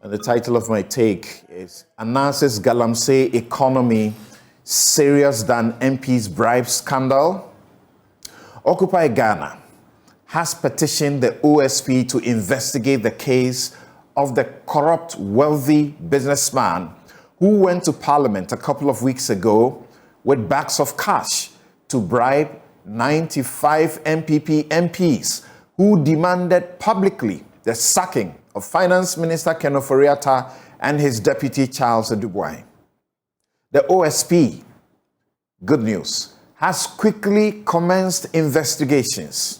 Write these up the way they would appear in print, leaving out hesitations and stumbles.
And the title of my take is Ananse's Galamsey Economy Serious Than MP's Bribe Scandal. Occupy Ghana has petitioned the OSP to investigate the case of the corrupt, wealthy businessman who went to Parliament a couple of weeks ago with bags of cash to bribe 95 MPP MPs who demanded publicly the sacking of Finance Minister Ken Ofori-Atta and his deputy Charles Adubois. The OSP, good news, has quickly commenced investigations.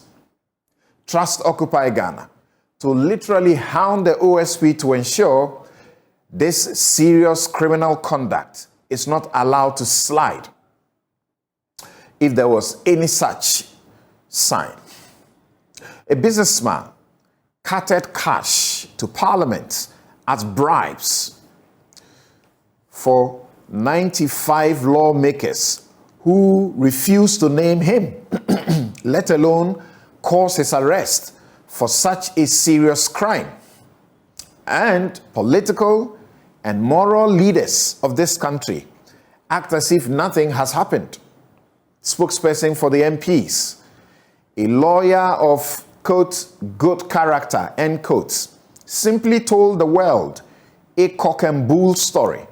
Trust Occupy Ghana to literally hound the OSP to ensure this serious criminal conduct is not allowed to slide if there was any such sign. A businessman carted cash to Parliament as bribes for 95 lawmakers who refused to name him, let alone cause his arrest for such a serious crime. And political and moral leaders of this country act as if nothing has happened. Spokesperson for the MPs, a lawyer of, quote, good character, end quote, simply told the world a cock and bull story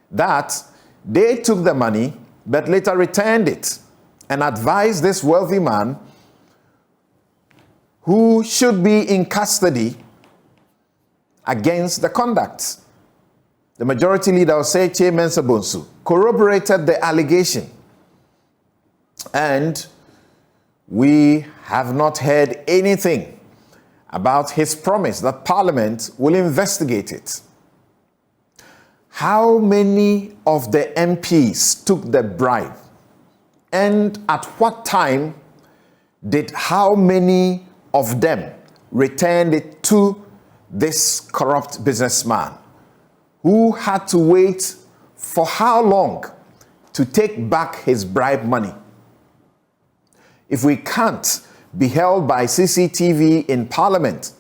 that they took the money but later returned it and advised this wealthy man who should be in custody against the conduct. The majority leader, Oseche Mensah-Bonsu, corroborated the allegation, and we have not heard anything about his promise that Parliament will investigate it. How many of the MPs took the bribe? And at what time did how many of them return it to this corrupt businessman who had to wait for how long to take back his bribe money? If we can't be held by CCTV in Parliament,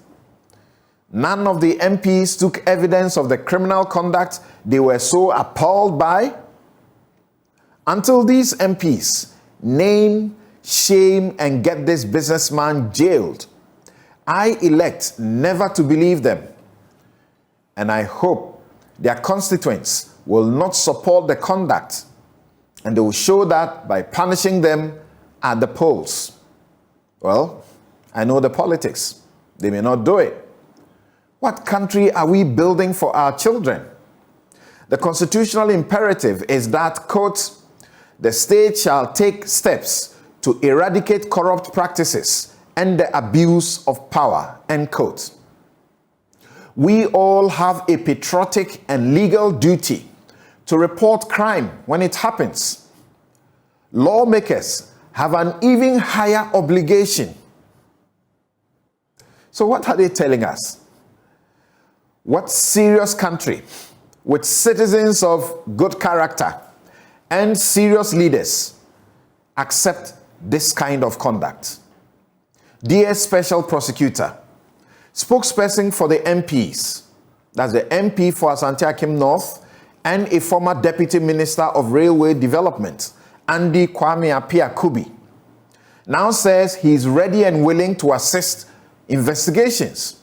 none of the MPs took evidence of the criminal conduct they were so appalled by. Until these MPs name, shame, and get this businessman jailed, I elect never to believe them. And I hope their constituents will not support the conduct, and they will show that by punishing them at the polls. Well, I know the politics. They may not do it. What country are we building for our children? The constitutional imperative is that, quote, the state shall take steps to eradicate corrupt practices and the abuse of power, end quote. We all have a patriotic and legal duty to report crime when it happens. Lawmakers have an even higher obligation. So what are they telling us? What serious country with citizens of good character and serious leaders accept this kind of conduct? Dear Special Prosecutor, spokesperson for the MPs, that's the MP for Asante-Akim North and a former Deputy Minister of Railway Development, Andy Kwame Appiah-Kubi, now says he's ready and willing to assist investigations.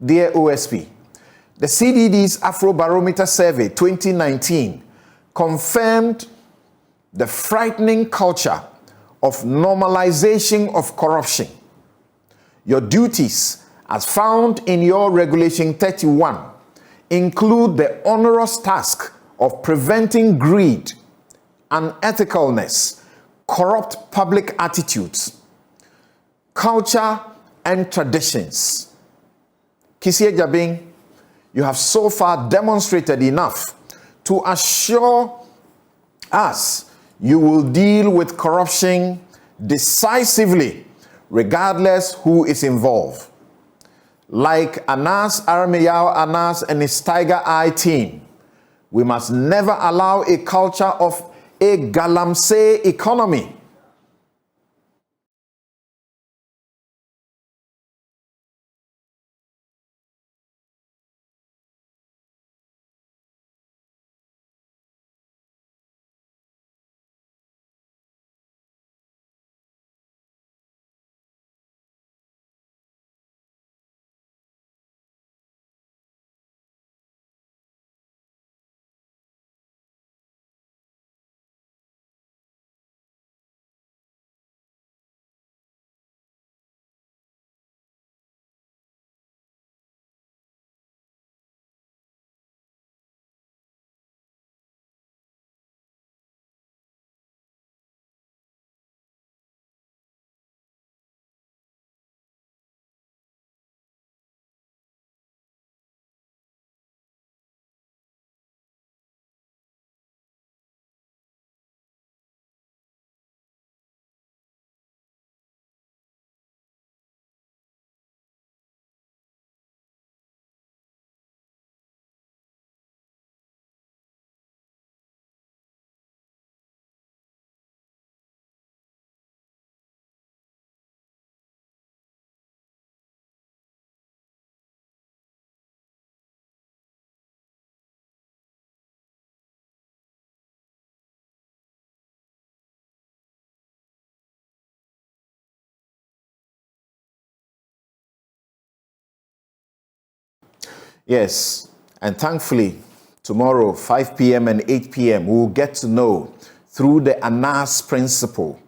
Dear OSP, the CDD's Afrobarometer Survey 2019 confirmed the frightening culture of normalization of corruption. Your duties, as found in your Regulation 31, include the onerous task of preventing greed, unethicalness, corrupt public attitudes, culture, and traditions. Kisie Jabing, you have so far demonstrated enough to assure us you will deal with corruption decisively, regardless who is involved. Like Anas Arameyao Anas and his Tiger Eye team, we must never allow a culture of a Galamsey economy Yes, and thankfully, tomorrow, 5 p.m. and 8 p.m., we will get to know, through the Anas principle,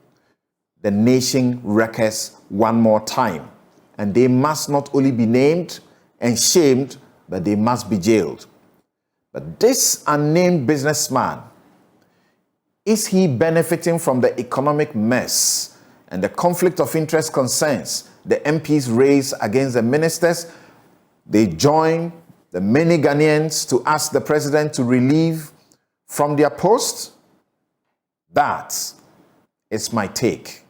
the nation wreckers one more time. And they must not only be named and shamed, but they must be jailed. But this unnamed businessman, is he benefiting from the economic mess and the conflict of interest concerns the MPs raise against the ministers? They join the many Ghanaians to ask the president to relieve from their post? That is my take.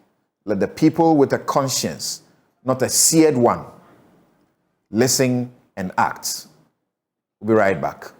Let the people with a conscience, not a seared one, listen and act. We'll be right back.